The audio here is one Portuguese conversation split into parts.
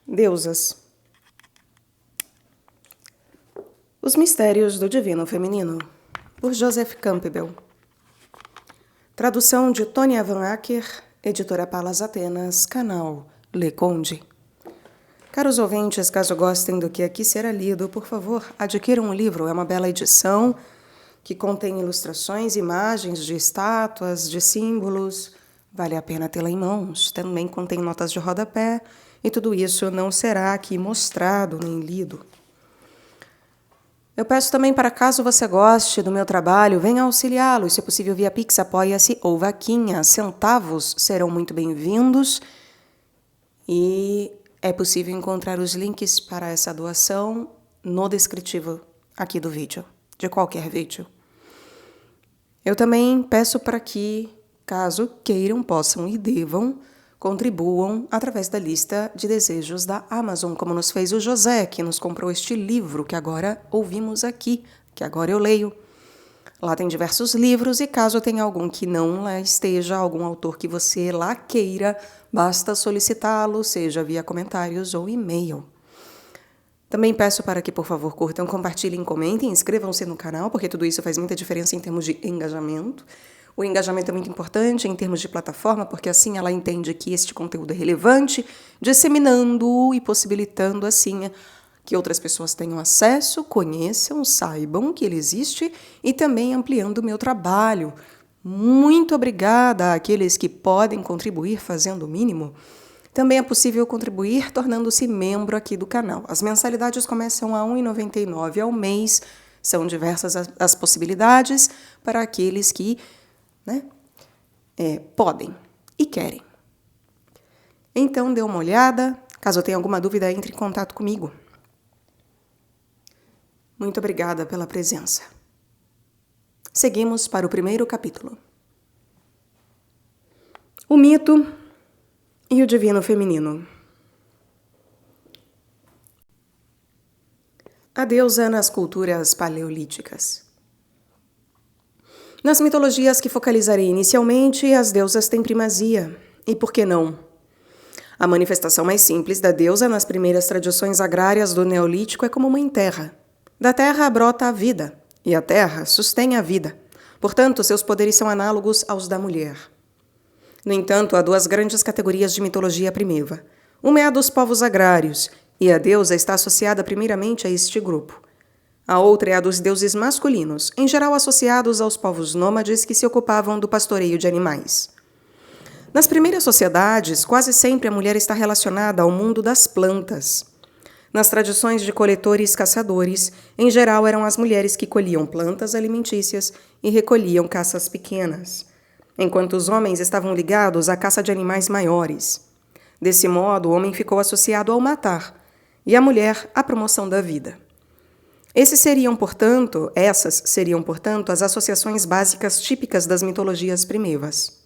Deusas. Os Mistérios do Divino Feminino, por Joseph Campbell. Tradução de Tônia Van Acker, editora Palas Atenas, canal Le Conde. Caros ouvintes, caso gostem do que aqui será lido, por favor, adquiram o livro. É uma bela edição que contém ilustrações, imagens de estátuas, de símbolos. Vale a pena tê-la em mãos. Também contém notas de rodapé. E tudo isso não será aqui mostrado nem lido. Eu peço também para, caso você goste do meu trabalho, venha auxiliá-lo, se possível via Pix, Apoia-se ou Vaquinha. Centavos serão muito bem-vindos e é possível encontrar os links para essa doação no descritivo aqui do vídeo, de qualquer vídeo. Eu também peço para que, caso queiram, possam e devam, contribuam através da lista de desejos da Amazon, como nos fez o José, que nos comprou este livro que agora ouvimos aqui, que agora eu leio. Lá tem diversos livros e caso tenha algum que não lá esteja, algum autor que você lá queira, basta solicitá-lo, seja via comentários ou e-mail. Também peço para que, por favor, curtam, compartilhem, comentem, inscrevam-se no canal, porque tudo isso faz muita diferença em termos de engajamento. O engajamento é muito importante em termos de plataforma, porque assim ela entende que este conteúdo é relevante, disseminando e possibilitando assim que outras pessoas tenham acesso, conheçam, saibam que ele existe e também ampliando o meu trabalho. Muito obrigada àqueles que podem contribuir fazendo o mínimo. Também é possível contribuir tornando-se membro aqui do canal. As mensalidades começam a R$ 1,99 ao mês. São diversas as possibilidades para aqueles que podem e querem. Então, dê uma olhada. Caso tenha alguma dúvida, entre em contato comigo. Muito obrigada pela presença. Seguimos para o primeiro capítulo. O mito e o divino feminino. A deusa nas culturas paleolíticas. Nas mitologias que focalizarei inicialmente, as deusas têm primazia. E por que não? A manifestação mais simples da deusa nas primeiras tradições agrárias do Neolítico é como mãe terra. Da terra brota a vida, e a terra sustém a vida. Portanto, seus poderes são análogos aos da mulher. No entanto, há duas grandes categorias de mitologia primitiva. Uma é a dos povos agrários, e a deusa está associada primeiramente a este grupo. A outra é a dos deuses masculinos, em geral associados aos povos nômades que se ocupavam do pastoreio de animais. Nas primeiras sociedades, quase sempre a mulher está relacionada ao mundo das plantas. Nas tradições de coletores e caçadores, em geral eram as mulheres que colhiam plantas alimentícias e recolhiam caças pequenas, enquanto os homens estavam ligados à caça de animais maiores. Desse modo, o homem ficou associado ao matar e a mulher à promoção da vida. Essas seriam, portanto, as associações básicas típicas das mitologias primeiras.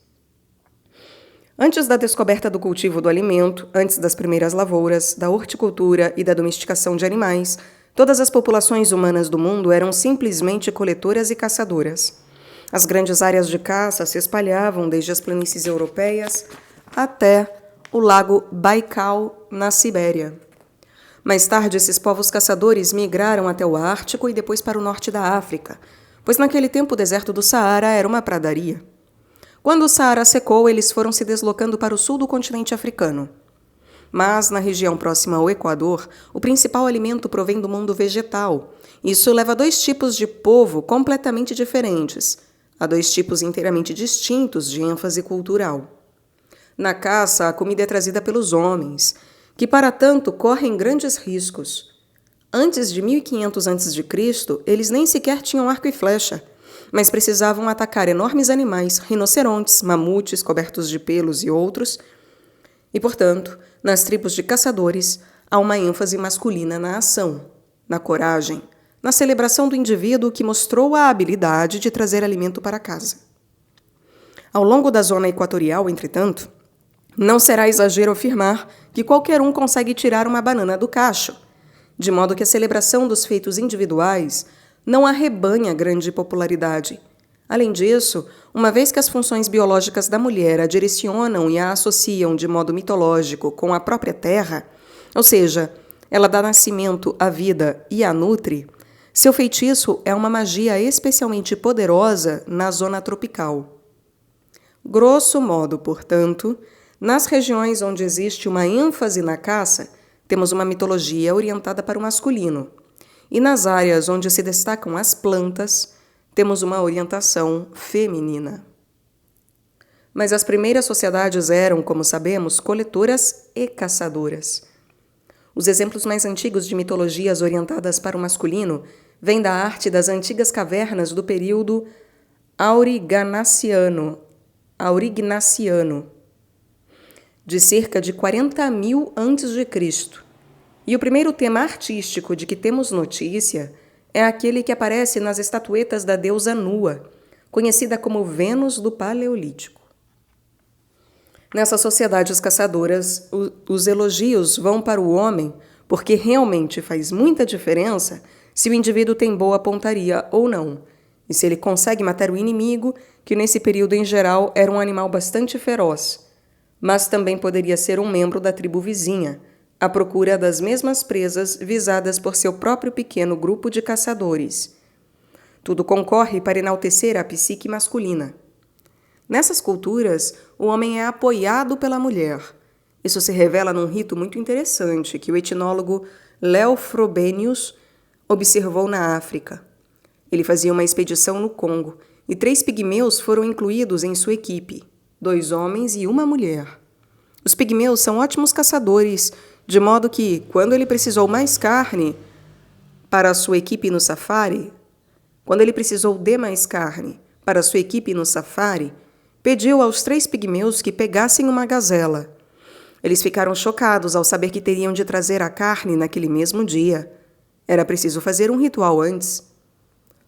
Antes da descoberta do cultivo do alimento, antes das primeiras lavouras, da horticultura e da domesticação de animais, todas as populações humanas do mundo eram simplesmente coletoras e caçadoras. As grandes áreas de caça se espalhavam desde as planícies europeias até o lago Baikal, na Sibéria. Mais tarde, esses povos caçadores migraram até o Ártico e depois para o norte da África, pois naquele tempo o deserto do Saara era uma pradaria. Quando o Saara secou, eles foram se deslocando para o sul do continente africano. Mas, na região próxima ao Equador, o principal alimento provém do mundo vegetal. Isso leva a dois tipos de povo completamente diferentes, a dois tipos inteiramente distintos de ênfase cultural. Na caça, a comida é trazida pelos homens, que para tanto correm grandes riscos. Antes de 1500 a.C., eles nem sequer tinham arco e flecha, mas precisavam atacar enormes animais, rinocerontes, mamutes cobertos de pelos e outros, e, portanto, nas tribos de caçadores, há uma ênfase masculina na ação, na coragem, na celebração do indivíduo que mostrou a habilidade de trazer alimento para casa. Ao longo da zona equatorial, entretanto, não será exagero afirmar que qualquer um consegue tirar uma banana do cacho, de modo que a celebração dos feitos individuais não arrebanha grande popularidade. Além disso, uma vez que as funções biológicas da mulher a direcionam e a associam de modo mitológico com a própria terra, ou seja, ela dá nascimento à vida e a nutre, seu feitiço é uma magia especialmente poderosa na zona tropical. Grosso modo, portanto, nas regiões onde existe uma ênfase na caça, temos uma mitologia orientada para o masculino, e nas áreas onde se destacam as plantas, temos uma orientação feminina. Mas as primeiras sociedades eram, como sabemos, coletoras e caçadoras. Os exemplos mais antigos de mitologias orientadas para o masculino vêm da arte das antigas cavernas do período aurignaciano, de cerca de 40.000 a.C., e o primeiro tema artístico de que temos notícia é aquele que aparece nas estatuetas da deusa Nua, conhecida como Vênus do Paleolítico. Nessas sociedades caçadoras, os elogios vão para o homem porque realmente faz muita diferença se o indivíduo tem boa pontaria ou não, e se ele consegue matar o inimigo, que nesse período em geral era um animal bastante feroz, mas também poderia ser um membro da tribo vizinha, à procura das mesmas presas visadas por seu próprio pequeno grupo de caçadores. Tudo concorre para enaltecer a psique masculina. Nessas culturas, o homem é apoiado pela mulher. Isso se revela num rito muito interessante que o etnólogo Léo Frobenius observou na África. Ele fazia uma expedição no Congo e 3 pigmeus foram incluídos em sua equipe, 2 homens e uma mulher. Os pigmeus são ótimos caçadores, de modo que, quando ele precisou mais carne para a sua equipe no safari, pediu aos 3 pigmeus que pegassem uma gazela. Eles ficaram chocados ao saber que teriam de trazer a carne naquele mesmo dia. Era preciso fazer um ritual antes.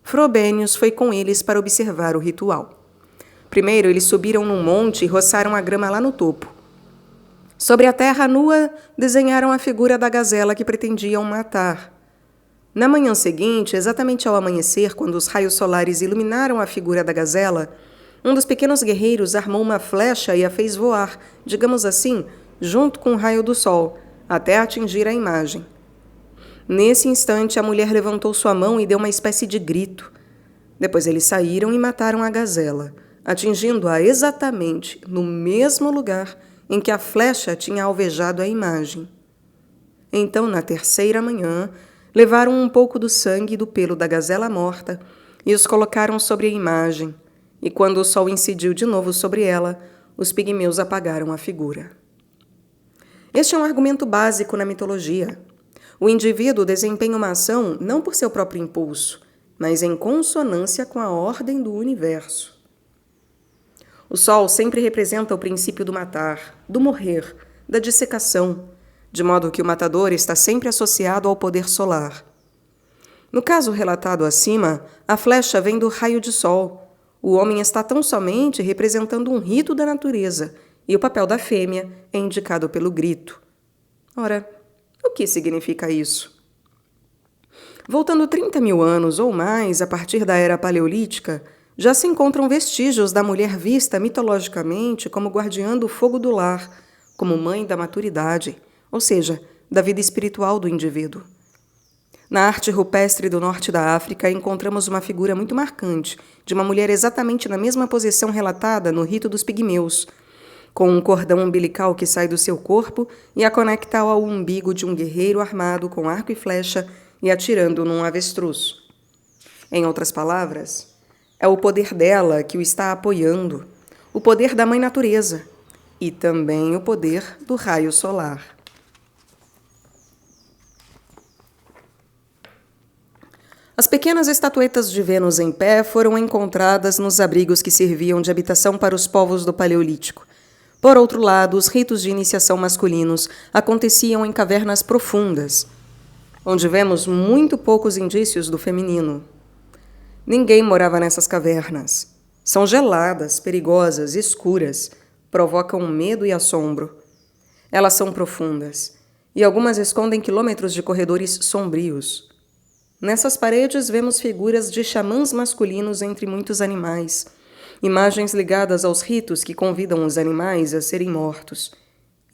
Frobenius foi com eles para observar o ritual. Primeiro, eles subiram num monte e roçaram a grama lá no topo. Sobre a terra nua, desenharam a figura da gazela que pretendiam matar. Na manhã seguinte, exatamente ao amanhecer, quando os raios solares iluminaram a figura da gazela, um dos pequenos guerreiros armou uma flecha e a fez voar, digamos assim, junto com o raio do sol, até atingir a imagem. Nesse instante, a mulher levantou sua mão e deu uma espécie de grito. Depois eles saíram e mataram a gazela, atingindo-a exatamente no mesmo lugar em que a flecha tinha alvejado a imagem. Então, na terceira manhã, levaram um pouco do sangue e do pelo da gazela morta e os colocaram sobre a imagem, e quando o sol incidiu de novo sobre ela, os pigmeus apagaram a figura. Este é um argumento básico na mitologia. O indivíduo desempenha uma ação não por seu próprio impulso, mas em consonância com a ordem do universo. O sol sempre representa o princípio do matar, do morrer, da dissecação, de modo que o matador está sempre associado ao poder solar. No caso relatado acima, a flecha vem do raio de sol. O homem está tão somente representando um rito da natureza, e o papel da fêmea é indicado pelo grito. Ora, o que significa isso? Voltando 30.000 anos ou mais a partir da Era Paleolítica, já se encontram vestígios da mulher vista mitologicamente como guardiã do fogo do lar, como mãe da maturidade, ou seja, da vida espiritual do indivíduo. Na arte rupestre do norte da África, encontramos uma figura muito marcante de uma mulher exatamente na mesma posição relatada no rito dos pigmeus, com um cordão umbilical que sai do seu corpo e a conecta ao umbigo de um guerreiro armado com arco e flecha e atirando num avestruz. Em outras palavras, é o poder dela que o está apoiando, o poder da Mãe Natureza e também o poder do raio solar. As pequenas estatuetas de Vênus em pé foram encontradas nos abrigos que serviam de habitação para os povos do Paleolítico. Por outro lado, os ritos de iniciação masculinos aconteciam em cavernas profundas, onde vemos muito poucos indícios do feminino. Ninguém morava nessas cavernas. São geladas, perigosas, escuras, provocam medo e assombro. Elas são profundas, e algumas escondem quilômetros de corredores sombrios. Nessas paredes vemos figuras de xamãs masculinos entre muitos animais, imagens ligadas aos ritos que convidam os animais a serem mortos.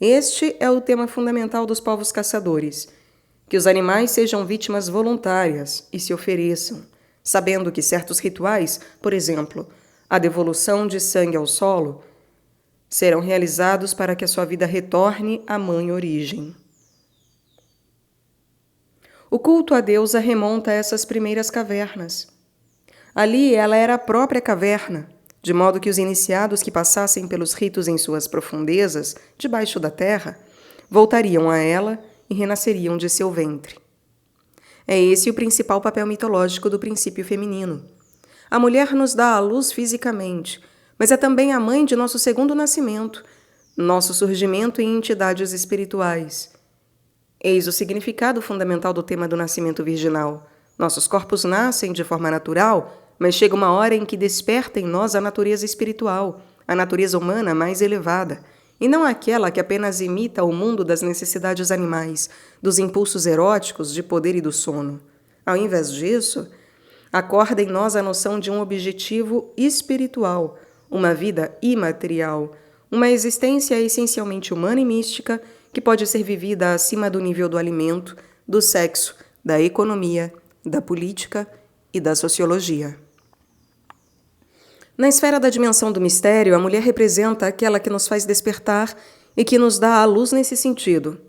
Este é o tema fundamental dos povos caçadores, que os animais sejam vítimas voluntárias e se ofereçam, sabendo que certos rituais, por exemplo, a devolução de sangue ao solo, serão realizados para que a sua vida retorne à mãe origem. O culto à deusa remonta a essas primeiras cavernas. Ali ela era a própria caverna, de modo que os iniciados que passassem pelos ritos em suas profundezas, debaixo da terra, voltariam a ela e renasceriam de seu ventre. É esse o principal papel mitológico do princípio feminino. A mulher nos dá à luz fisicamente, mas é também a mãe de nosso segundo nascimento, nosso surgimento em entidades espirituais. Eis o significado fundamental do tema do nascimento virginal. Nossos corpos nascem de forma natural, mas chega uma hora em que desperta em nós a natureza espiritual, a natureza humana mais elevada, e não aquela que apenas imita o mundo das necessidades animais, dos impulsos eróticos, de poder e do sono. Ao invés disso, acorda em nós a noção de um objetivo espiritual, uma vida imaterial, uma existência essencialmente humana e mística que pode ser vivida acima do nível do alimento, do sexo, da economia, da política e da sociologia. Na esfera da dimensão do mistério, a mulher representa aquela que nos faz despertar e que nos dá a luz nesse sentido.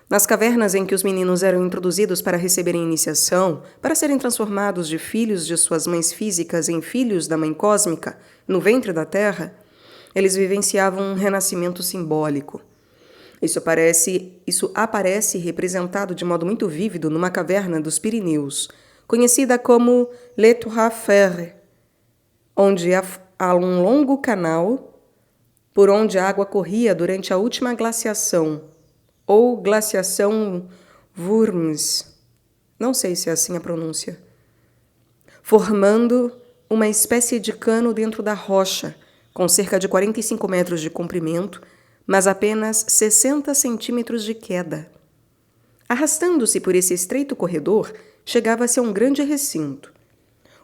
Nas cavernas em que os meninos eram introduzidos para receberem iniciação, para serem transformados de filhos de suas mães físicas em filhos da mãe cósmica, no ventre da terra, eles vivenciavam um renascimento simbólico. Isso aparece representado de modo muito vívido numa caverna dos Pirineus, conhecida como Les Trois Fers, onde há um longo canal por onde a água corria durante a última glaciação, ou glaciação Worms, não sei se é assim a pronúncia, formando uma espécie de cano dentro da rocha, com cerca de 45 metros de comprimento, mas apenas 60 centímetros de queda. Arrastando-se por esse estreito corredor, chegava-se a um grande recinto.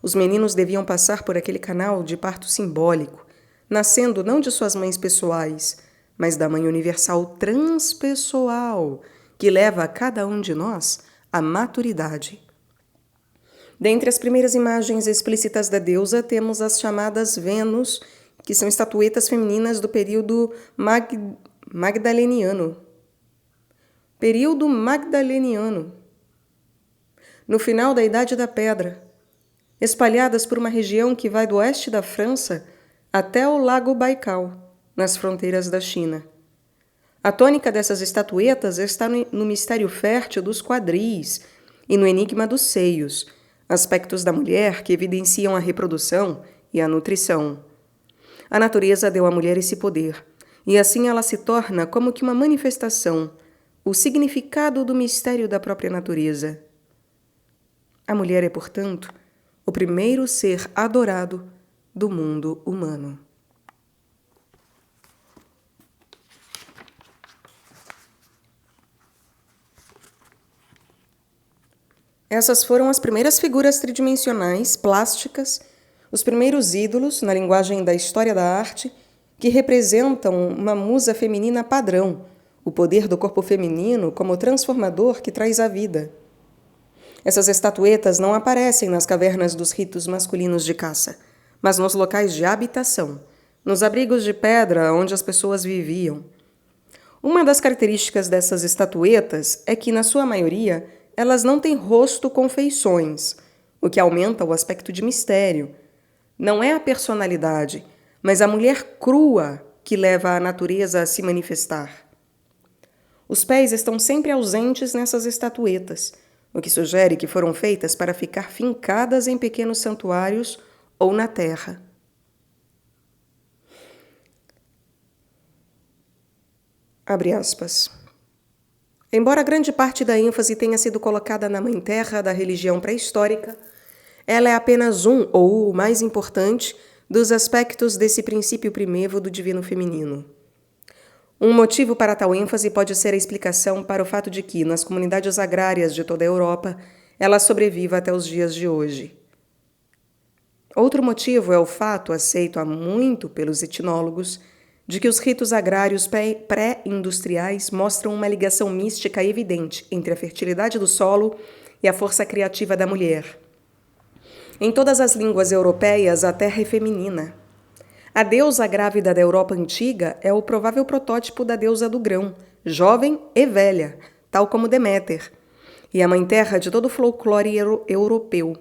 Os meninos deviam passar por aquele canal de parto simbólico, nascendo não de suas mães pessoais, mas da Mãe Universal transpessoal, que leva a cada um de nós à maturidade. Dentre as primeiras imagens explícitas da deusa, temos as chamadas Vênus, que são estatuetas femininas do período magdaleniano. No final da Idade da Pedra, espalhadas por uma região que vai do oeste da França até o Lago Baikal, nas fronteiras da China. A tônica dessas estatuetas está no mistério fértil dos quadris e no enigma dos seios, aspectos da mulher que evidenciam a reprodução e a nutrição. A natureza deu à mulher esse poder, e assim ela se torna como que uma manifestação, o significado do mistério da própria natureza. A mulher é, portanto, o primeiro ser adorado do mundo humano. Essas foram as primeiras figuras tridimensionais, plásticas, os primeiros ídolos, na linguagem da história da arte, que representam uma musa feminina padrão, o poder do corpo feminino como transformador que traz a vida. Essas estatuetas não aparecem nas cavernas dos ritos masculinos de caça, mas nos locais de habitação, nos abrigos de pedra onde as pessoas viviam. Uma das características dessas estatuetas é que, na sua maioria, elas não têm rosto com feições, o que aumenta o aspecto de mistério. Não é a personalidade, mas a mulher crua que leva a natureza a se manifestar. Os pés estão sempre ausentes nessas estatuetas, o que sugere que foram feitas para ficar fincadas em pequenos santuários ou na terra. Abre aspas. Embora grande parte da ênfase tenha sido colocada na Mãe Terra da religião pré-histórica, ela é apenas um, ou o mais importante, dos aspectos desse princípio primevo do divino feminino. Um motivo para tal ênfase pode ser a explicação para o fato de que, nas comunidades agrárias de toda a Europa, ela sobreviva até os dias de hoje. Outro motivo é o fato, aceito há muito pelos etnólogos, de que os ritos agrários pré-industriais mostram uma ligação mística evidente entre a fertilidade do solo e a força criativa da mulher. Em todas as línguas europeias, a terra é feminina. A deusa grávida da Europa antiga é o provável protótipo da deusa do grão, jovem e velha, tal como Deméter, e a mãe terra de todo o folclore europeu.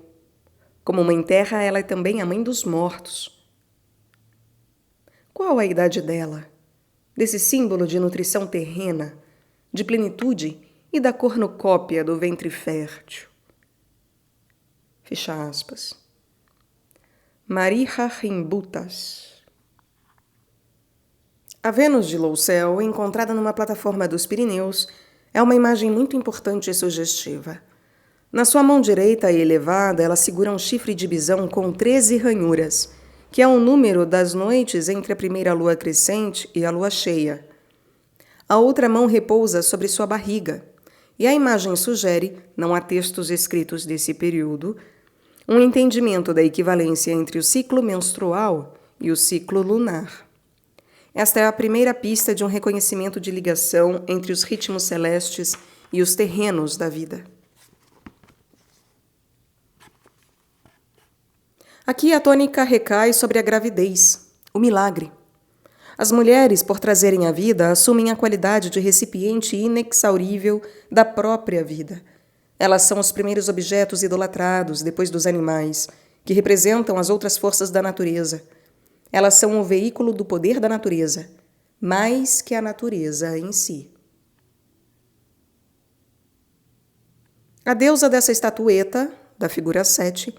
Como mãe terra, ela é também a mãe dos mortos. Qual a idade dela? Desse símbolo de nutrição terrena, de plenitude e da cornucópia do ventre fértil. Fecha aspas. Mariharimbutas. A Vênus de Loucel, encontrada numa plataforma dos Pirineus, é uma imagem muito importante e sugestiva. Na sua mão direita e elevada, ela segura um chifre de bisão com 13 ranhuras, que é o número das noites entre a primeira lua crescente e a lua cheia. A outra mão repousa sobre sua barriga, e a imagem sugere, não há textos escritos desse período, um entendimento da equivalência entre o ciclo menstrual e o ciclo lunar. Esta é a primeira pista de um reconhecimento de ligação entre os ritmos celestes e os terrenos da vida. Aqui a tônica recai sobre a gravidez, o milagre. As mulheres, por trazerem a vida, assumem a qualidade de recipiente inexaurível da própria vida. Elas são os primeiros objetos idolatrados, depois dos animais, que representam as outras forças da natureza. Elas são o veículo do poder da natureza, mais que a natureza em si. A deusa dessa estatueta, da figura 7,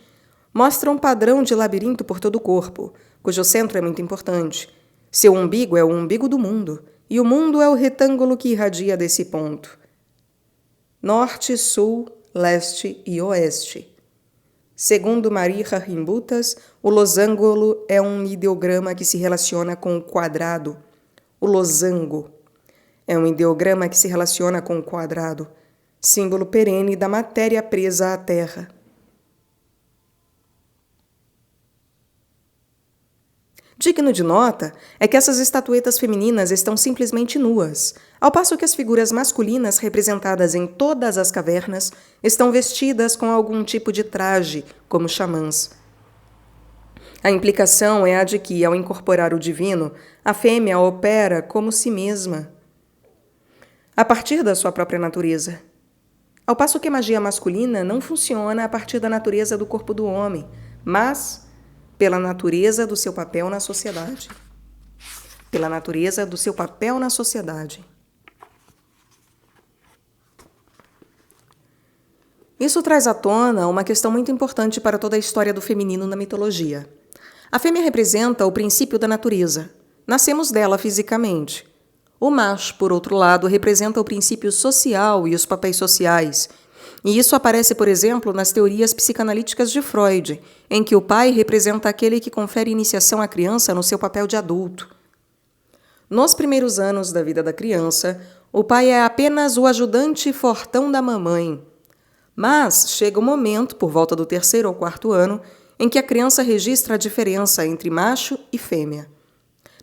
mostra um padrão de labirinto por todo o corpo, cujo centro é muito importante. Seu umbigo é o umbigo do mundo, e o mundo é o retângulo que irradia desse ponto. Norte, sul, leste e oeste. Segundo Mariharimbutas, o losango é um ideograma que se relaciona com o quadrado. O losango é um ideograma que se relaciona com o quadrado, símbolo perene da matéria presa à terra. Digno de nota é que essas estatuetas femininas estão simplesmente nuas, ao passo que as figuras masculinas representadas em todas as cavernas estão vestidas com algum tipo de traje, como xamãs. A implicação é a de que, ao incorporar o divino, a fêmea opera como si mesma, a partir da sua própria natureza. Ao passo que a magia masculina não funciona a partir da natureza do corpo do homem, mas pela natureza do seu papel na sociedade. pela natureza do seu papel na sociedade. Isso traz à tona uma questão muito importante para toda a história do feminino na mitologia. A fêmea representa o princípio da natureza. Nascemos dela fisicamente. O macho, por outro lado, representa o princípio social e os papéis sociais. E isso aparece, por exemplo, nas teorias psicanalíticas de Freud, em que o pai representa aquele que confere iniciação à criança no seu papel de adulto. Nos primeiros anos da vida da criança, o pai é apenas o ajudante fortão da mamãe. Mas chega o momento, por volta do 3º ou 4º ano, em que a criança registra a diferença entre macho e fêmea.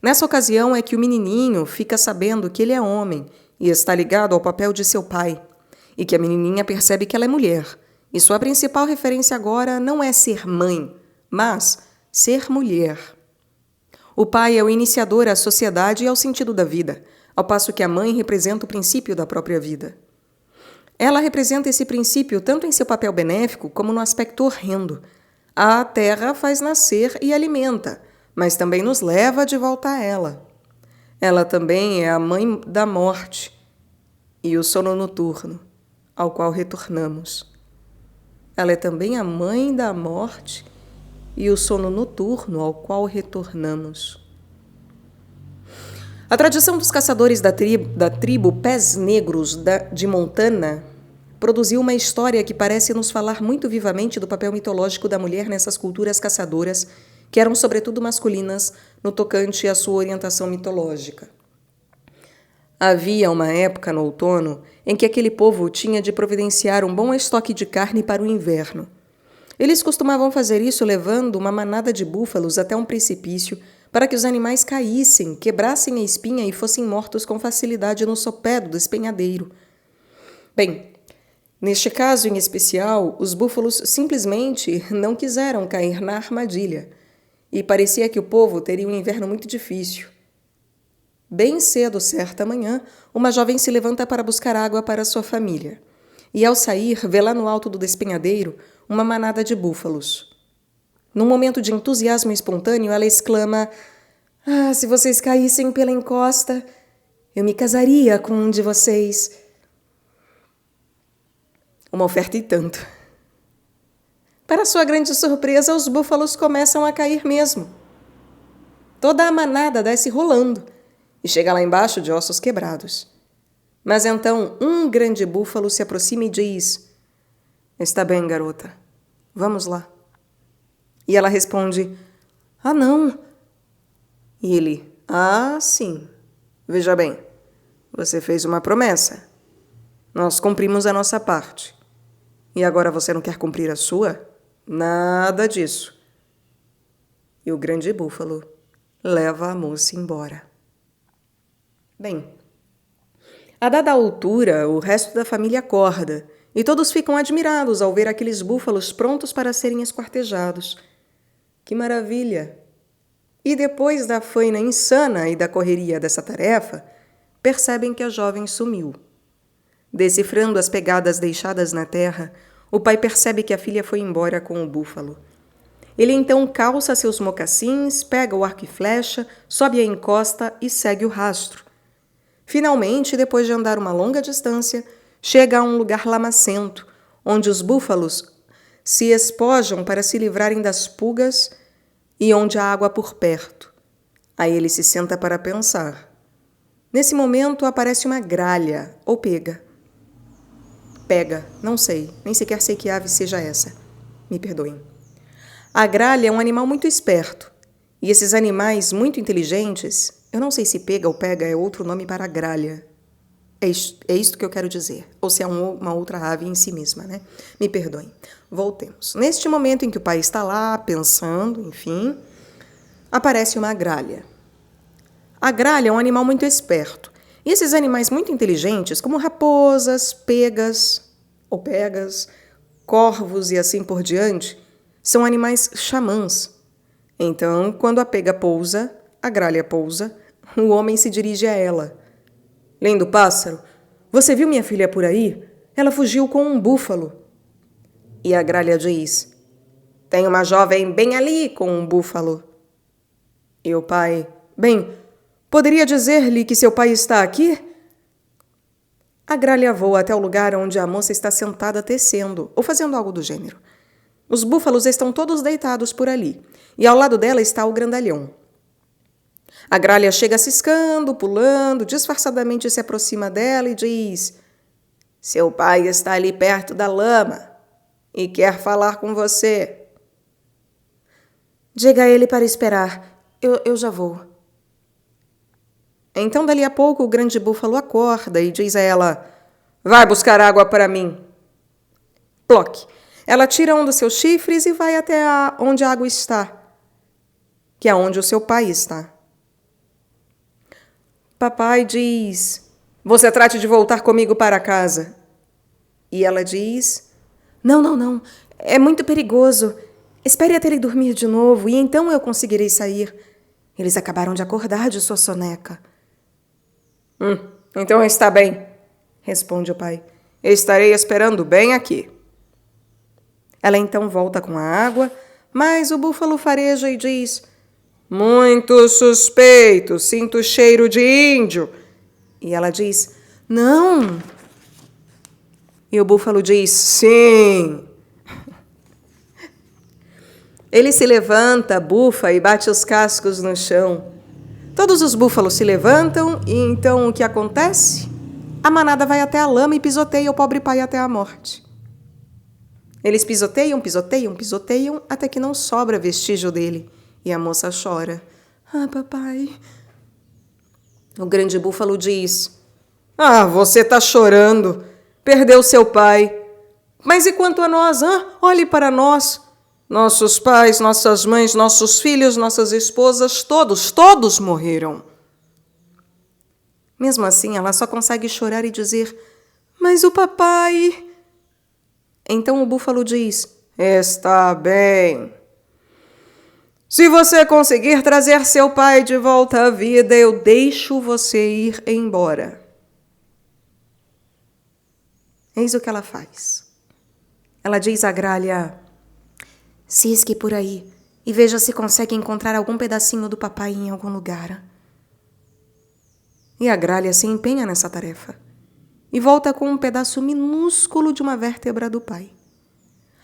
Nessa ocasião é que o menininho fica sabendo que ele é homem e está ligado ao papel de seu pai, e que a menininha percebe que ela é mulher. E sua principal referência agora não é ser mãe, mas ser mulher. O pai é o iniciador à sociedade e ao sentido da vida, ao passo que a mãe representa o princípio da própria vida. Ela representa esse princípio tanto em seu papel benéfico como no aspecto horrendo. A terra faz nascer e alimenta, mas também nos leva de volta a ela. Ela também é a mãe da morte e o sono noturno, ao qual retornamos. Ela é também a mãe da morte e o sono noturno, ao qual retornamos. A tradição dos caçadores da tribo Pés Negros de Montana produziu uma história que parece nos falar muito vivamente do papel mitológico da mulher nessas culturas caçadoras, que eram sobretudo masculinas no tocante à sua orientação mitológica. Havia uma época no outono em que aquele povo tinha de providenciar um bom estoque de carne para o inverno. Eles costumavam fazer isso levando uma manada de búfalos até um precipício para que os animais caíssem, quebrassem a espinha e fossem mortos com facilidade no sopé do despenhadeiro. Bem, neste caso em especial, os búfalos simplesmente não quiseram cair na armadilha, e parecia que o povo teria um inverno muito difícil. Bem cedo, certa manhã, uma jovem se levanta para buscar água para sua família, e ao sair, vê lá no alto do despenhadeiro uma manada de búfalos. Num momento de entusiasmo espontâneo, ela exclama: "Ah, se vocês caíssem pela encosta, eu me casaria com um de vocês." Uma oferta e tanto. Para sua grande surpresa, os búfalos começam a cair mesmo. Toda a manada desce rolando e chega lá embaixo de ossos quebrados. Mas então um grande búfalo se aproxima e diz: "Está bem, garota, vamos lá." E ela responde: "Ah, não." E ele: "Ah, sim. Veja bem, você fez uma promessa. Nós cumprimos a nossa parte. E agora você não quer cumprir a sua? Nada disso." E o grande búfalo leva a moça embora. Bem, a dada altura, o resto da família acorda e todos ficam admirados ao ver aqueles búfalos prontos para serem esquartejados. Que maravilha! E depois da faina insana e da correria dessa tarefa, percebem que a jovem sumiu. Decifrando as pegadas deixadas na terra, o pai percebe que a filha foi embora com o búfalo. Ele então calça seus mocassins, pega o arco e flecha, sobe a encosta e segue o rastro. Finalmente, depois de andar uma longa distância, chega a um lugar lamacento, onde os búfalos se espojam para se livrarem das pulgas e onde há água por perto. Aí ele se senta para pensar. Nesse momento aparece uma gralha, ou pega. Pega, não sei, nem sequer sei que ave seja essa. Me perdoem. A gralha é um animal muito esperto, e esses animais muito inteligentes, eu não sei se pega ou pega é outro nome para gralha. É isto que eu quero dizer. Ou se é uma outra ave em si mesma, né? Me perdoem. Voltemos. Neste momento em que o pai está lá, pensando, enfim, aparece uma gralha. A gralha é um animal muito esperto. E esses animais muito inteligentes, como raposas, pegas, corvos e assim por diante, são animais xamãs. Então, quando a pega pousa, a gralha pousa, o homem se dirige a ela. "Lindo pássaro, você viu minha filha por aí? Ela fugiu com um búfalo." E a gralha diz: "Tem uma jovem bem ali com um búfalo." E o pai: "Bem, Poderia dizer-lhe que seu pai está aqui? A gralha voa até o lugar onde a moça está sentada tecendo, ou fazendo algo do gênero. Os búfalos estão todos deitados por ali, e ao lado dela está o grandalhão. A gralha chega ciscando, pulando, disfarçadamente se aproxima dela e diz: seu pai está ali perto da lama e quer falar com você. Diga a ele para esperar. Eu já vou. Então, dali a pouco, o grande búfalo acorda e diz a ela: vai buscar água para mim. Ploc! Ela tira um dos seus chifres e vai até onde a água está, que é onde o seu pai está. Papai diz: você trate de voltar comigo para casa. E ela diz: não. É muito perigoso. Espere até ele dormir de novo e então eu conseguirei sair. Eles acabaram de acordar de sua soneca. Então está bem, responde o pai. Estarei esperando bem aqui. Ela então volta com a água, mas o búfalo fareja e diz: muito suspeito, sinto cheiro de índio. E ela diz: não. E o búfalo diz: sim. Ele se levanta, bufa e bate os cascos no chão. Todos os búfalos se levantam e então o que acontece? A manada vai até a lama e pisoteia o pobre pai até a morte. Eles pisoteiam, até que não sobra vestígio dele. E a moça chora. Ah, papai. O grande búfalo diz: ah, você está chorando. Perdeu seu pai. Mas e quanto a nós? Olhe para nós. Nossos pais, nossas mães, nossos filhos, nossas esposas, todos morreram. Mesmo assim, ela só consegue chorar e dizer: mas o papai... Então o búfalo diz: está bem. Se você conseguir trazer seu pai de volta à vida, eu deixo você ir embora. Eis o que ela faz. Ela diz à gralha: cisque por aí e veja se consegue encontrar algum pedacinho do papai em algum lugar. E a gralha se empenha nessa tarefa e volta com um pedaço minúsculo de uma vértebra do pai.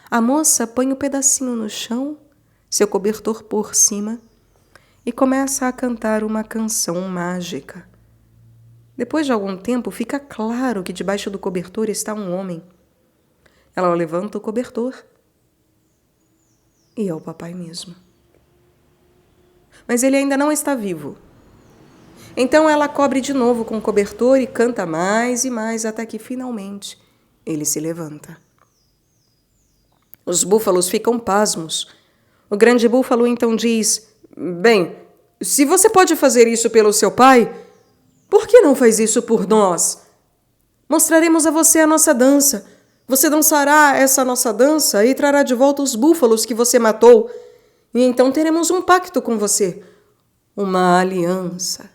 A moça põe o pedacinho no chão, seu cobertor por cima, e começa a cantar uma canção mágica. Depois de algum tempo, fica claro que debaixo do cobertor está um homem. Ela levanta o cobertor e é o papai mesmo. Mas ele ainda não está vivo. Então ela cobre de novo com o cobertor e canta mais e mais até que finalmente ele se levanta. Os búfalos ficam pasmos. O grande búfalo então diz: bem, se você pode fazer isso pelo seu pai, por que não faz isso por nós? Mostraremos a você a nossa dança. Você dançará essa nossa dança e trará de volta os búfalos que você matou. E então teremos um pacto com você. Uma aliança.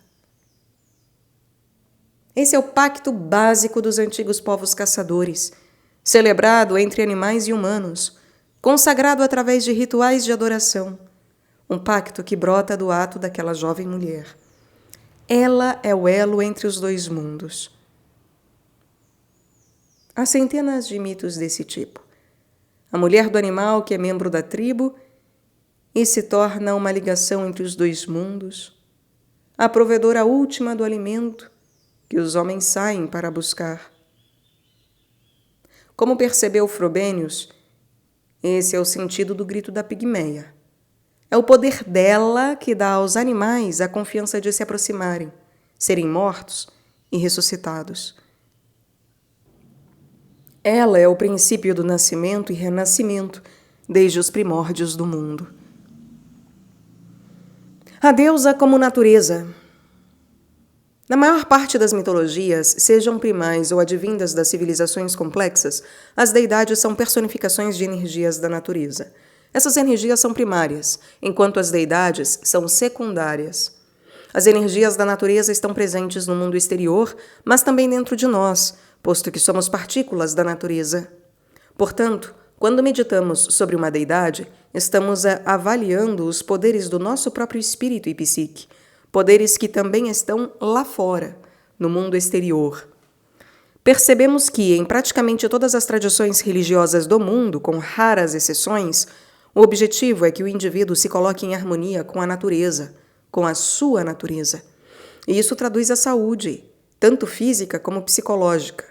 Esse é o pacto básico dos antigos povos caçadores, celebrado entre animais e humanos, consagrado através de rituais de adoração. Um pacto que brota do ato daquela jovem mulher. Ela é o elo entre os dois mundos. Há centenas de mitos desse tipo. A mulher do animal que é membro da tribo e se torna uma ligação entre os dois mundos. A provedora última do alimento que os homens saem para buscar. Como percebeu Frobenius, esse é o sentido do grito da pigmeia. É o poder dela que dá aos animais a confiança de se aproximarem, serem mortos e ressuscitados. Ela é o princípio do nascimento e renascimento desde os primórdios do mundo. A deusa como natureza. Na maior parte das mitologias, sejam primais ou advindas das civilizações complexas, as deidades são personificações de energias da natureza. Essas energias são primárias, enquanto as deidades são secundárias. As energias da natureza estão presentes no mundo exterior, mas também dentro de nós, posto que somos partículas da natureza. Portanto, quando meditamos sobre uma deidade, estamos avaliando os poderes do nosso próprio espírito e psique, poderes que também estão lá fora, no mundo exterior. Percebemos que, em praticamente todas as tradições religiosas do mundo, com raras exceções, o objetivo é que o indivíduo se coloque em harmonia com a natureza, com a sua natureza. E isso traduz a saúde, tanto física como psicológica.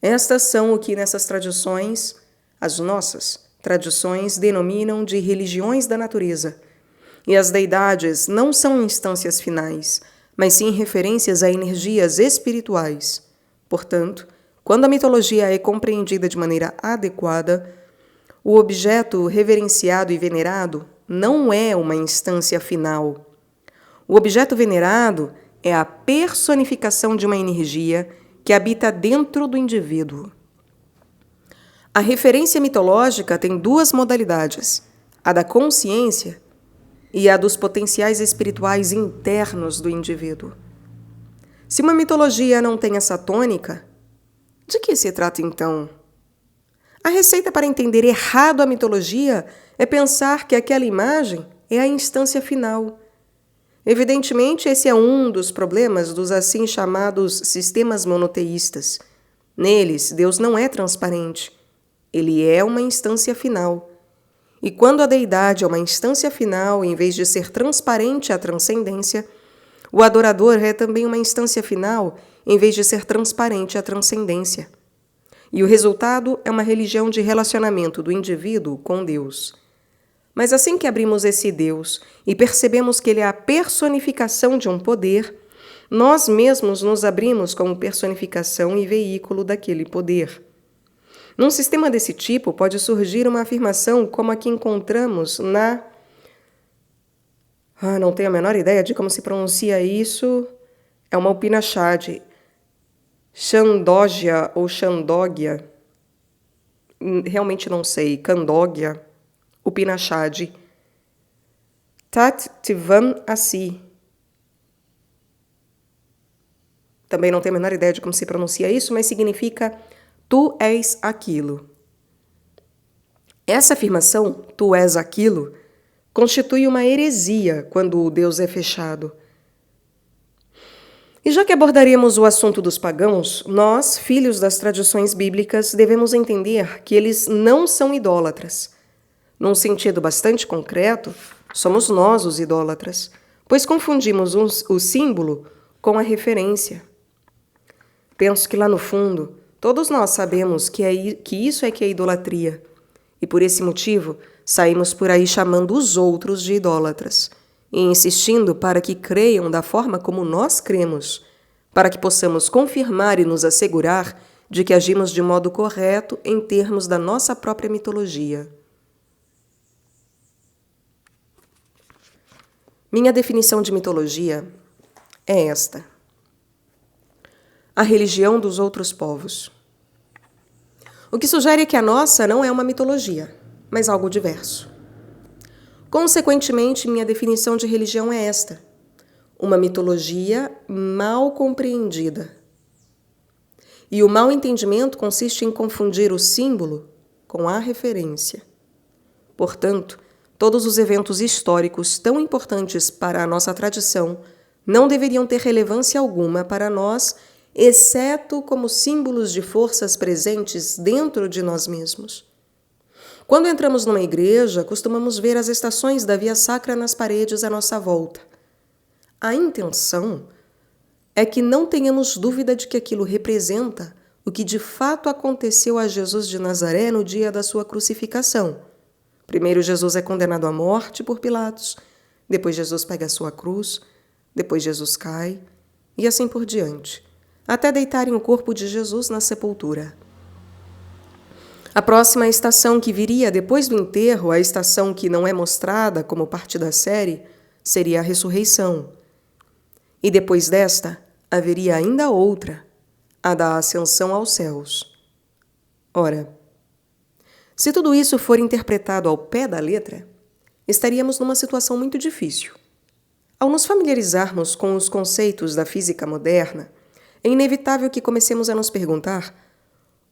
Estas são o que nessas tradições, as nossas tradições, denominam de religiões da natureza. E as deidades não são instâncias finais, mas sim referências a energias espirituais. Portanto, quando a mitologia é compreendida de maneira adequada, o objeto reverenciado e venerado não é uma instância final. O objeto venerado é a personificação de uma energia que habita dentro do indivíduo. A referência mitológica tem duas modalidades, a da consciência e a dos potenciais espirituais internos do indivíduo. Se uma mitologia não tem essa tônica, de que se trata então? A receita para entender errado a mitologia é pensar que aquela imagem é a instância final. Evidentemente, esse é um dos problemas dos assim chamados sistemas monoteístas. Neles, Deus não é transparente. Ele é uma instância final. E quando a deidade é uma instância final, em vez de ser transparente à transcendência, o adorador é também uma instância final, em vez de ser transparente à transcendência. E o resultado é uma religião de relacionamento do indivíduo com Deus. Mas assim que abrimos esse Deus e percebemos que ele é a personificação de um poder, nós mesmos nos abrimos como personificação e veículo daquele poder. Num sistema desse tipo, pode surgir uma afirmação como a que encontramos na... não tenho a menor ideia de como se pronuncia isso. É uma Upanishad. Chandogya ou Chandogya. Realmente não sei. Khandogya. Upanishad. Tat Tvam Asi. Também não tenho a menor ideia de como se pronuncia isso, mas significa tu és aquilo. Essa afirmação, tu és aquilo, constitui uma heresia quando o Deus é fechado. E já que abordaríamos o assunto dos pagãos, nós, filhos das tradições bíblicas, devemos entender que eles não são idólatras. Num sentido bastante concreto, somos nós os idólatras, pois confundimos o símbolo com a referência. Penso que lá no fundo, todos nós sabemos que isso é que é idolatria, e por esse motivo saímos por aí chamando os outros de idólatras, e insistindo para que creiam da forma como nós cremos, para que possamos confirmar e nos assegurar de que agimos de modo correto em termos da nossa própria mitologia. Minha definição de mitologia é esta: a religião dos outros povos. O que sugere que a nossa não é uma mitologia, mas algo diverso. Consequentemente, minha definição de religião é esta: uma mitologia mal compreendida. E o mal entendimento consiste em confundir o símbolo com a referência. Portanto, todos os eventos históricos tão importantes para a nossa tradição não deveriam ter relevância alguma para nós, exceto como símbolos de forças presentes dentro de nós mesmos. Quando entramos numa igreja, costumamos ver as estações da via sacra nas paredes à nossa volta. A intenção é que não tenhamos dúvida de que aquilo representa o que de fato aconteceu a Jesus de Nazaré no dia da sua crucificação. Primeiro, Jesus é condenado à morte por Pilatos, depois Jesus pega a sua cruz, depois Jesus cai, e assim por diante, até deitarem o corpo de Jesus na sepultura. A próxima estação que viria depois do enterro, a estação que não é mostrada como parte da série, seria a ressurreição. E depois desta, haveria ainda outra, a da ascensão aos céus. Ora, se tudo isso for interpretado ao pé da letra, estaríamos numa situação muito difícil. Ao nos familiarizarmos com os conceitos da física moderna, é inevitável que comecemos a nos perguntar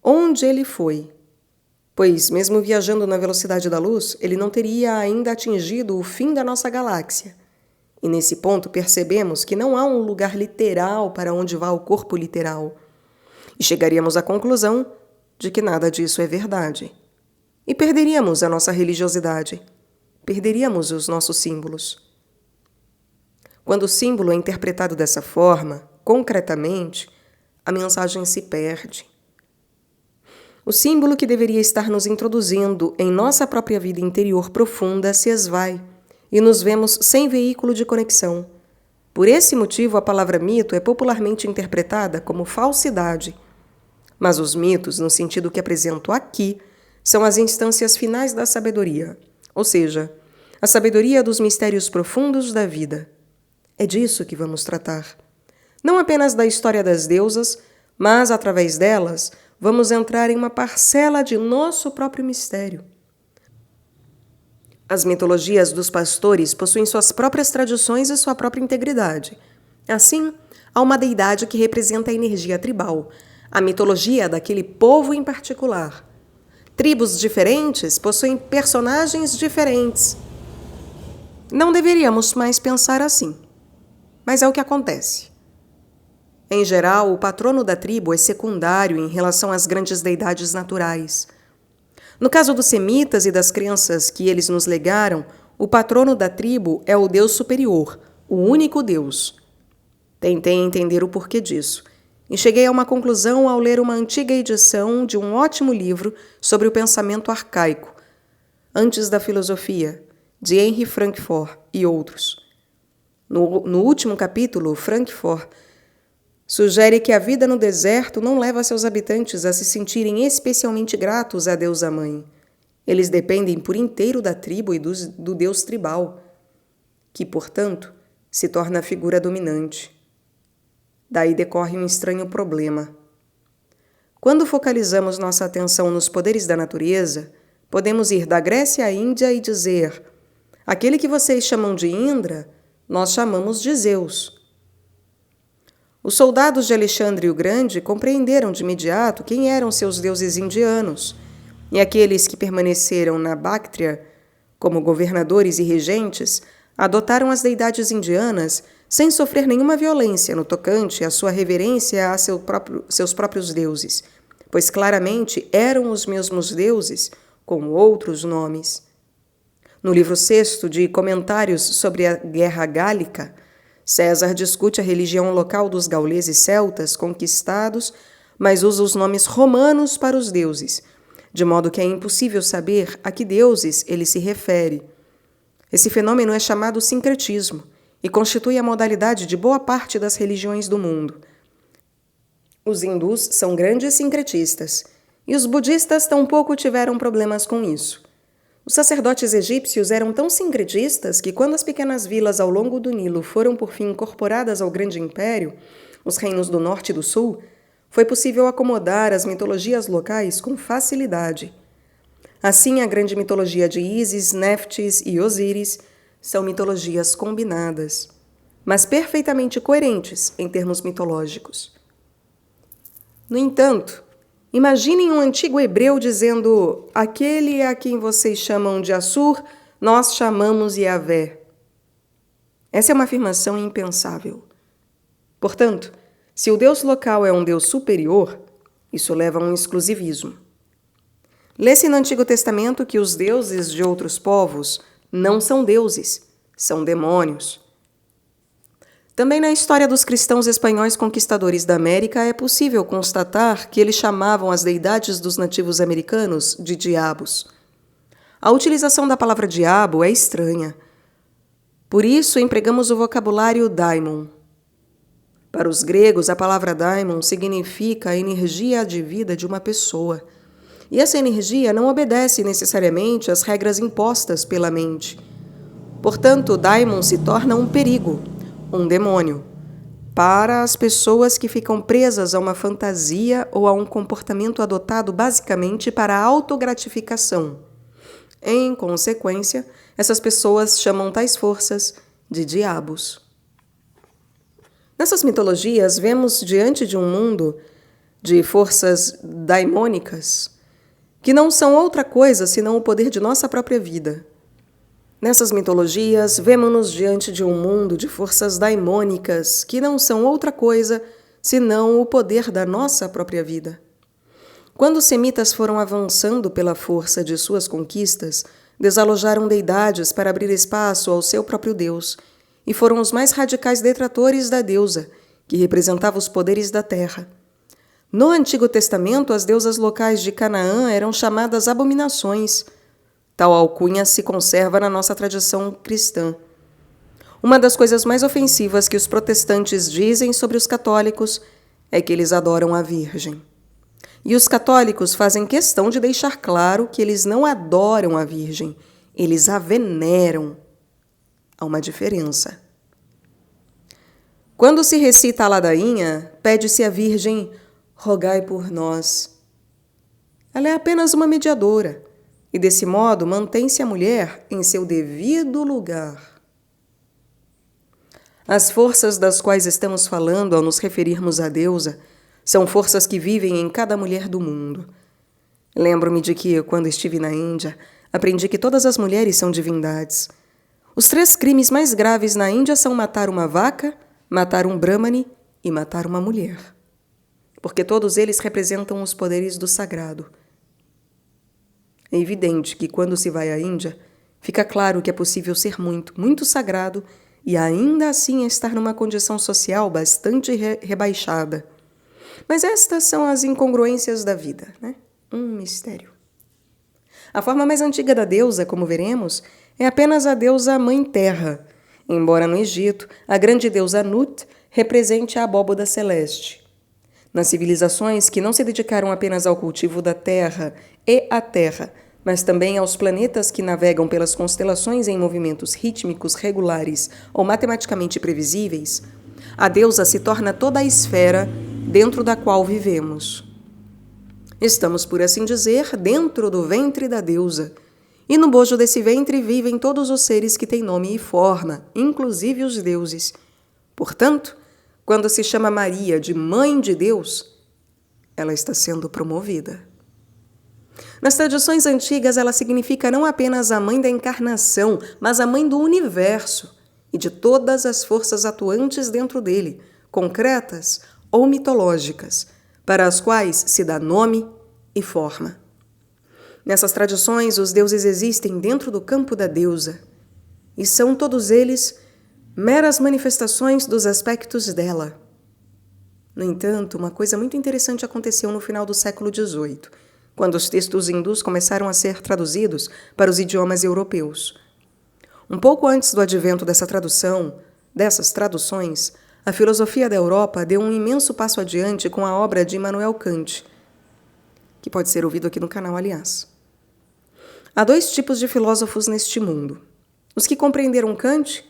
onde ele foi, pois, mesmo viajando na velocidade da luz, ele não teria ainda atingido o fim da nossa galáxia. E nesse ponto percebemos que não há um lugar literal para onde vá o corpo literal. E chegaríamos à conclusão de que nada disso é verdade. E perderíamos a nossa religiosidade. Perderíamos os nossos símbolos. Quando o símbolo é interpretado dessa forma, concretamente, a mensagem se perde. O símbolo que deveria estar nos introduzindo em nossa própria vida interior profunda se esvai e nos vemos sem veículo de conexão. Por esse motivo, a palavra mito é popularmente interpretada como falsidade. Mas os mitos, no sentido que apresento aqui, são as instâncias finais da sabedoria, ou seja, a sabedoria dos mistérios profundos da vida. É disso que vamos tratar. Não apenas da história das deusas, mas, através delas, vamos entrar em uma parcela de nosso próprio mistério. As mitologias dos pastores possuem suas próprias tradições e sua própria integridade. Assim, há uma deidade que representa a energia tribal, a mitologia daquele povo em particular. Tribos diferentes possuem personagens diferentes. Não deveríamos mais pensar assim, mas é o que acontece. Em geral, o patrono da tribo é secundário em relação às grandes deidades naturais. No caso dos semitas e das crenças que eles nos legaram, o patrono da tribo é o Deus superior, o único Deus. Tentei entender o porquê disso, e cheguei a uma conclusão ao ler uma antiga edição de um ótimo livro sobre o pensamento arcaico, Antes da Filosofia, de Henry Frankfurt e outros. No último capítulo, Frankfurt sugere que a vida no deserto não leva seus habitantes a se sentirem especialmente gratos à deusa mãe. Eles dependem por inteiro da tribo e do deus tribal, que, portanto, se torna a figura dominante. Daí decorre um estranho problema. Quando focalizamos nossa atenção nos poderes da natureza, podemos ir da Grécia à Índia e dizer: aquele que vocês chamam de Indra, nós chamamos de Zeus. Os soldados de Alexandre o Grande compreenderam de imediato quem eram seus deuses indianos, e aqueles que permaneceram na Báctria como governadores e regentes adotaram as deidades indianas sem sofrer nenhuma violência no tocante à sua reverência a seus próprios deuses, pois claramente eram os mesmos deuses com outros nomes. No livro 6º de Comentários sobre a Guerra Gálica, César discute a religião local dos gauleses celtas conquistados, mas usa os nomes romanos para os deuses, de modo que é impossível saber a que deuses ele se refere. Esse fenômeno é chamado sincretismo e constitui a modalidade de boa parte das religiões do mundo. Os hindus são grandes sincretistas, e os budistas tampouco tiveram problemas com isso. Os sacerdotes egípcios eram tão sincretistas que, quando as pequenas vilas ao longo do Nilo foram por fim incorporadas ao grande império, os reinos do norte e do sul, foi possível acomodar as mitologias locais com facilidade. Assim, a grande mitologia de Ísis, Néftis e Osíris são mitologias combinadas, mas perfeitamente coerentes em termos mitológicos. No entanto, imaginem um antigo hebreu dizendo: aquele a quem vocês chamam de Assur, nós chamamos Yahvé. Essa é uma afirmação impensável. Portanto, se o Deus local é um Deus superior, isso leva a um exclusivismo. Lê-se no Antigo Testamento que os deuses de outros povos não são deuses, são demônios. Também na história dos cristãos espanhóis conquistadores da América é possível constatar que eles chamavam as deidades dos nativos americanos de diabos. A utilização da palavra diabo é estranha. Por isso, empregamos o vocabulário daimon. Para os gregos, a palavra daimon significa a energia de vida de uma pessoa. E essa energia não obedece necessariamente às regras impostas pela mente. Portanto, o daimon se torna um perigo, um demônio, para as pessoas que ficam presas a uma fantasia ou a um comportamento adotado basicamente para a autogratificação. Em consequência, essas pessoas chamam tais forças de diabos. Nessas mitologias, vemos diante de um mundo de forças daimônicas que não são outra coisa senão o poder de nossa própria vida. Nessas mitologias, vemo-nos diante de um mundo de forças daimônicas que não são outra coisa senão o poder da nossa própria vida. Quando os semitas foram avançando pela força de suas conquistas, desalojaram deidades para abrir espaço ao seu próprio Deus, e foram os mais radicais detratores da deusa, que representava os poderes da terra. No Antigo Testamento, as deusas locais de Canaã eram chamadas abominações. Tal alcunha se conserva na nossa tradição cristã. Uma das coisas mais ofensivas que os protestantes dizem sobre os católicos é que eles adoram a Virgem. E os católicos fazem questão de deixar claro que eles não adoram a Virgem, eles a veneram. Há uma diferença. Quando se recita a ladainha, pede-se à Virgem: rogai por nós. Ela é apenas uma mediadora, e desse modo mantém-se a mulher em seu devido lugar. As forças das quais estamos falando ao nos referirmos à deusa são forças que vivem em cada mulher do mundo. Lembro-me de que, quando estive na Índia, aprendi que todas as mulheres são divindades. Os 3 crimes mais graves na Índia são matar uma vaca, matar um brahmane e matar uma mulher. Porque todos eles representam os poderes do sagrado. É evidente que, quando se vai à Índia, fica claro que é possível ser muito, muito sagrado e ainda assim estar numa condição social bastante rebaixada. Mas estas são as incongruências da vida, né? Um mistério. A forma mais antiga da deusa, como veremos, é apenas a deusa Mãe Terra, embora no Egito a grande deusa Nut represente a abóboda celeste. Nas civilizações que não se dedicaram apenas ao cultivo da terra e à terra, mas também aos planetas que navegam pelas constelações em movimentos rítmicos regulares ou matematicamente previsíveis, a deusa se torna toda a esfera dentro da qual vivemos. Estamos, por assim dizer, dentro do ventre da deusa, e no bojo desse ventre vivem todos os seres que têm nome e forma, inclusive os deuses. Portanto, quando se chama Maria de Mãe de Deus, ela está sendo promovida. Nas tradições antigas, ela significa não apenas a mãe da encarnação, mas a mãe do universo e de todas as forças atuantes dentro dele, concretas ou mitológicas, para as quais se dá nome e forma. Nessas tradições, os deuses existem dentro do campo da deusa, e são todos eles meras manifestações dos aspectos dela. No entanto, uma coisa muito interessante aconteceu no final do século XVIII, quando os textos hindus começaram a ser traduzidos para os idiomas europeus. Um pouco antes do advento dessas traduções, a filosofia da Europa deu um imenso passo adiante com a obra de Immanuel Kant, que pode ser ouvido aqui no canal, aliás. Há 2 tipos de filósofos neste mundo: os que compreenderam Kant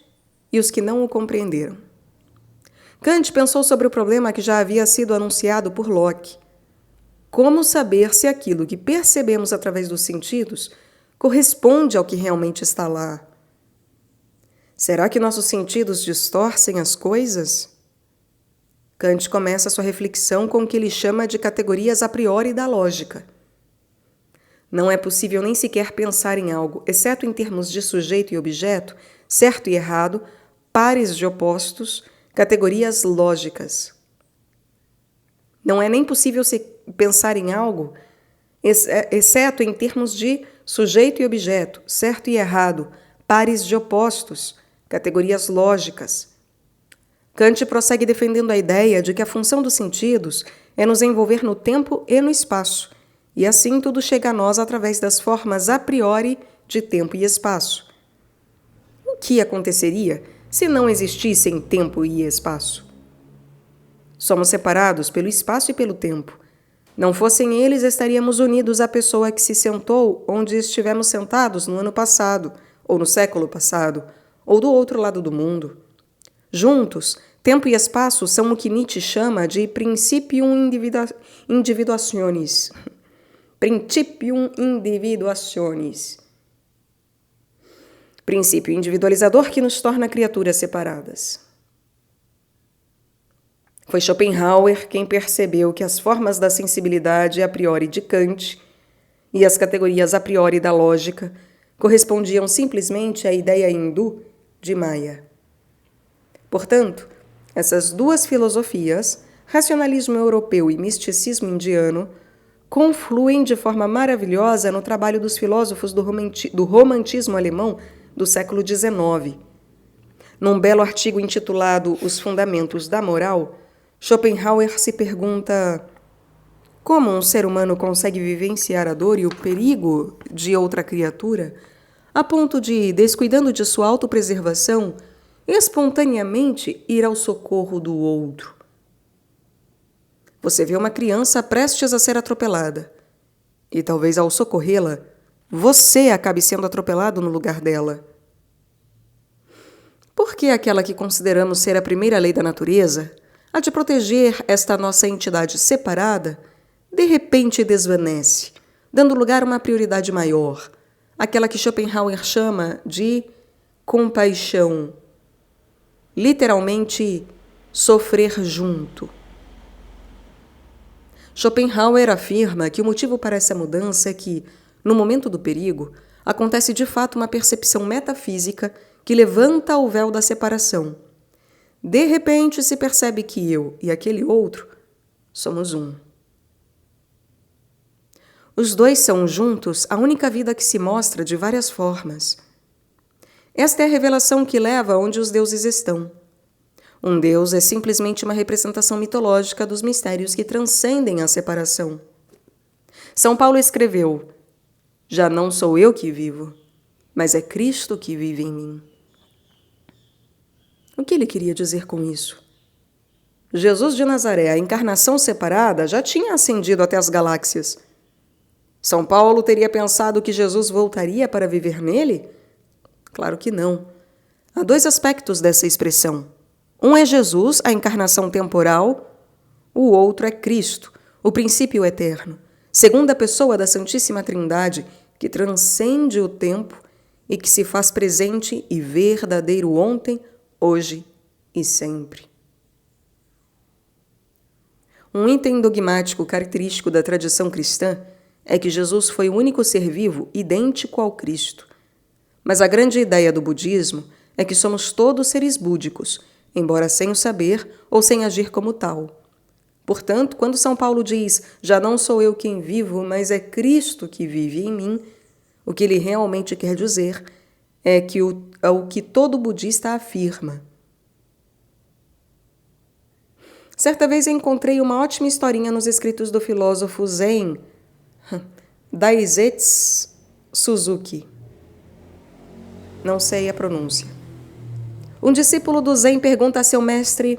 e os que não o compreenderam. Kant pensou sobre o problema que já havia sido anunciado por Locke. Como saber se aquilo que percebemos através dos sentidos corresponde ao que realmente está lá? Será que nossos sentidos distorcem as coisas? Kant começa sua reflexão com o que ele chama de categorias a priori da lógica. Não é possível nem sequer pensar em algo, exceto em termos de sujeito e objeto, certo e errado, pares de opostos, categorias lógicas. Não é nem possível pensar em algo, exceto em termos de sujeito e objeto, certo e errado, pares de opostos, categorias lógicas. Kant prossegue defendendo a ideia de que a função dos sentidos é nos envolver no tempo e no espaço, e assim tudo chega a nós através das formas a priori de tempo e espaço. O que aconteceria se não existissem tempo e espaço? Somos separados pelo espaço e pelo tempo. Não fossem eles, estaríamos unidos à pessoa que se sentou onde estivemos sentados no ano passado, ou no século passado, ou do outro lado do mundo. Juntos, tempo e espaço são o que Nietzsche chama de principium individuationis. Principium individuationis. Princípio individualizador que nos torna criaturas separadas. Foi Schopenhauer quem percebeu que as formas da sensibilidade a priori de Kant e as categorias a priori da lógica correspondiam simplesmente à ideia hindu de Maya. Portanto, essas duas filosofias, racionalismo europeu e misticismo indiano, confluem de forma maravilhosa no trabalho dos filósofos do romantismo alemão do século XIX. Num belo artigo intitulado Os Fundamentos da Moral, Schopenhauer se pergunta: como um ser humano consegue vivenciar a dor e o perigo de outra criatura, a ponto de, descuidando de sua autopreservação, espontaneamente ir ao socorro do outro? Você vê uma criança prestes a ser atropelada, e talvez ao socorrê-la, você acabe sendo atropelado no lugar dela. Por que aquela que consideramos ser a primeira lei da natureza, a de proteger esta nossa entidade separada, de repente desvanece, dando lugar a uma prioridade maior, aquela que Schopenhauer chama de compaixão, literalmente sofrer junto? Schopenhauer afirma que o motivo para essa mudança é que, no momento do perigo, acontece de fato uma percepção metafísica que levanta o véu da separação. De repente se percebe que eu e aquele outro somos um. Os dois são juntos a única vida que se mostra de várias formas. Esta é a revelação que leva onde os deuses estão. Um deus é simplesmente uma representação mitológica dos mistérios que transcendem a separação. São Paulo escreveu: já não sou eu que vivo, mas é Cristo que vive em mim. O que ele queria dizer com isso? Jesus de Nazaré, a encarnação separada, já tinha ascendido até as galáxias. São Paulo teria pensado que Jesus voltaria para viver nele? Claro que não. Há dois aspectos dessa expressão. Um é Jesus, a encarnação temporal. O outro é Cristo, o princípio eterno, segunda pessoa da Santíssima Trindade, que transcende o tempo e que se faz presente e verdadeiro ontem, hoje e sempre. Um item dogmático característico da tradição cristã é que Jesus foi o único ser vivo idêntico ao Cristo. Mas a grande ideia do budismo é que somos todos seres búdicos, embora sem o saber ou sem agir como tal. Portanto, quando São Paulo diz: já não sou eu quem vivo, mas é Cristo que vive em mim, o que ele realmente quer dizer é o que todo budista afirma. Certa vez encontrei uma ótima historinha nos escritos do filósofo Zen, Daisetsu Suzuki. Não sei a pronúncia. Um discípulo do Zen pergunta a seu mestre: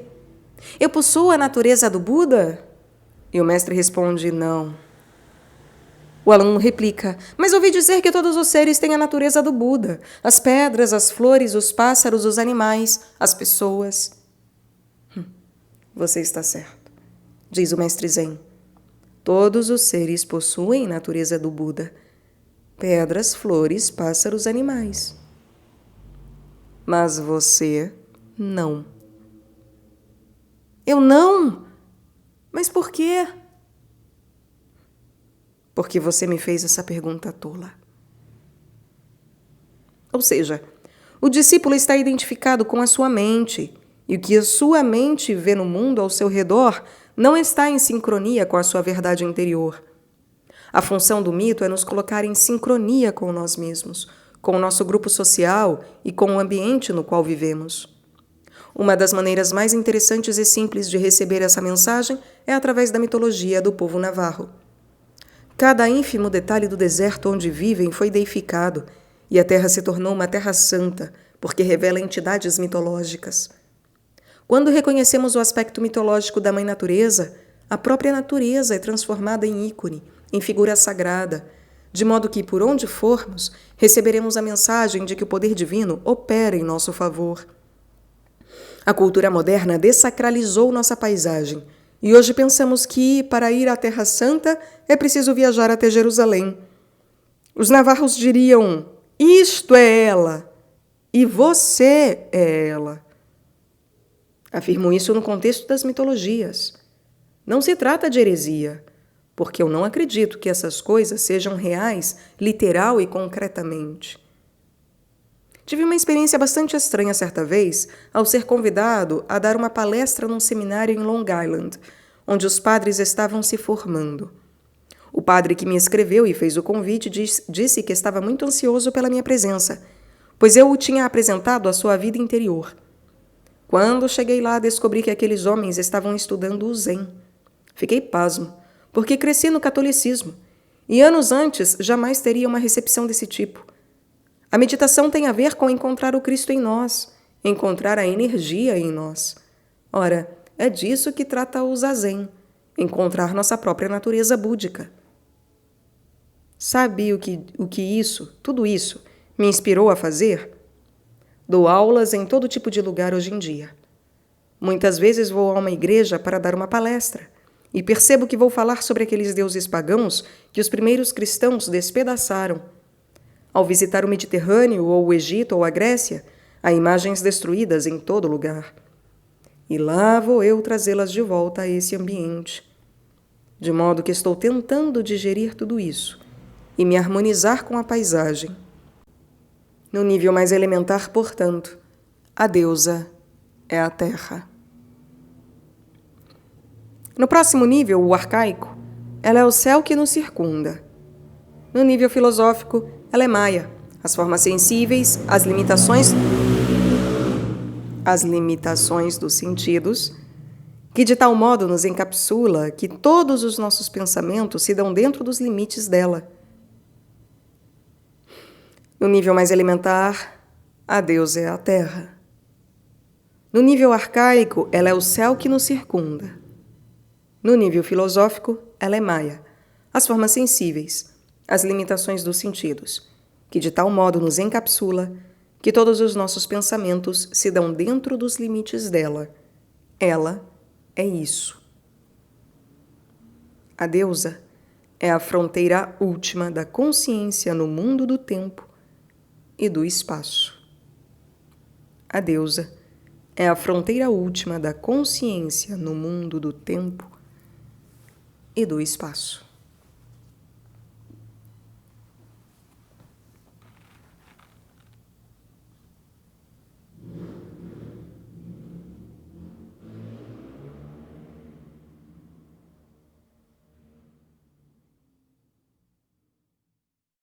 eu possuo a natureza do Buda? E o mestre responde: não. O aluno replica: mas ouvi dizer que todos os seres têm a natureza do Buda. As pedras, as flores, os pássaros, os animais, as pessoas. Você está certo, diz o mestre Zen. Todos os seres possuem a natureza do Buda. Pedras, flores, pássaros, animais. Mas você não. Eu não? Mas por quê? Porque você me fez essa pergunta tola. Ou seja, o discípulo está identificado com a sua mente, e o que a sua mente vê no mundo ao seu redor não está em sincronia com a sua verdade interior. A função do mito é nos colocar em sincronia com nós mesmos, com o nosso grupo social e com o ambiente no qual vivemos. Uma das maneiras mais interessantes e simples de receber essa mensagem é através da mitologia do povo navarro. Cada ínfimo detalhe do deserto onde vivem foi deificado, e a terra se tornou uma terra santa, porque revela entidades mitológicas. Quando reconhecemos o aspecto mitológico da Mãe Natureza, a própria natureza é transformada em ícone, em figura sagrada, de modo que, por onde formos, receberemos a mensagem de que o poder divino opera em nosso favor. A cultura moderna dessacralizou nossa paisagem, e hoje pensamos que, para ir à Terra Santa, é preciso viajar até Jerusalém. Os navarros diriam: isto é ela, e você é ela. Afirmo isso no contexto das mitologias. Não se trata de heresia, porque eu não acredito que essas coisas sejam reais, literal e concretamente. Tive uma experiência bastante estranha certa vez ao ser convidado a dar uma palestra num seminário em Long Island, onde os padres estavam se formando. O padre que me escreveu e fez o convite disse que estava muito ansioso pela minha presença, pois eu o tinha apresentado à sua vida interior. Quando cheguei lá, descobri que aqueles homens estavam estudando o Zen. Fiquei pasmo, porque cresci no catolicismo, e anos antes jamais teria uma recepção desse tipo. A meditação tem a ver com encontrar o Cristo em nós, encontrar a energia em nós. Ora, é disso que trata o Zazen, encontrar nossa própria natureza búdica. Sabe tudo isso, me inspirou a fazer? Dou aulas em todo tipo de lugar hoje em dia. Muitas vezes vou a uma igreja para dar uma palestra e percebo que vou falar sobre aqueles deuses pagãos que os primeiros cristãos despedaçaram. Ao visitar o Mediterrâneo, ou o Egito, ou a Grécia, há imagens destruídas em todo lugar. E lá vou eu trazê-las de volta a esse ambiente. De modo que estou tentando digerir tudo isso e me harmonizar com a paisagem. No nível mais elementar, portanto, a deusa é a terra. No próximo nível, o arcaico, ela é o céu que nos circunda. No nível filosófico, ela é Maya, as formas sensíveis, as limitações dos sentidos, que de tal modo nos encapsula que todos os nossos pensamentos se dão dentro dos limites dela. No nível mais elementar, a deusa é a terra. No nível arcaico, ela é o céu que nos circunda. No nível filosófico, ela é Maya, as formas sensíveis, as limitações dos sentidos, que de tal modo nos encapsula que todos os nossos pensamentos se dão dentro dos limites dela. Ela é isso. A deusa é a fronteira última da consciência no mundo do tempo e do espaço. A deusa é a fronteira última da consciência no mundo do tempo e do espaço.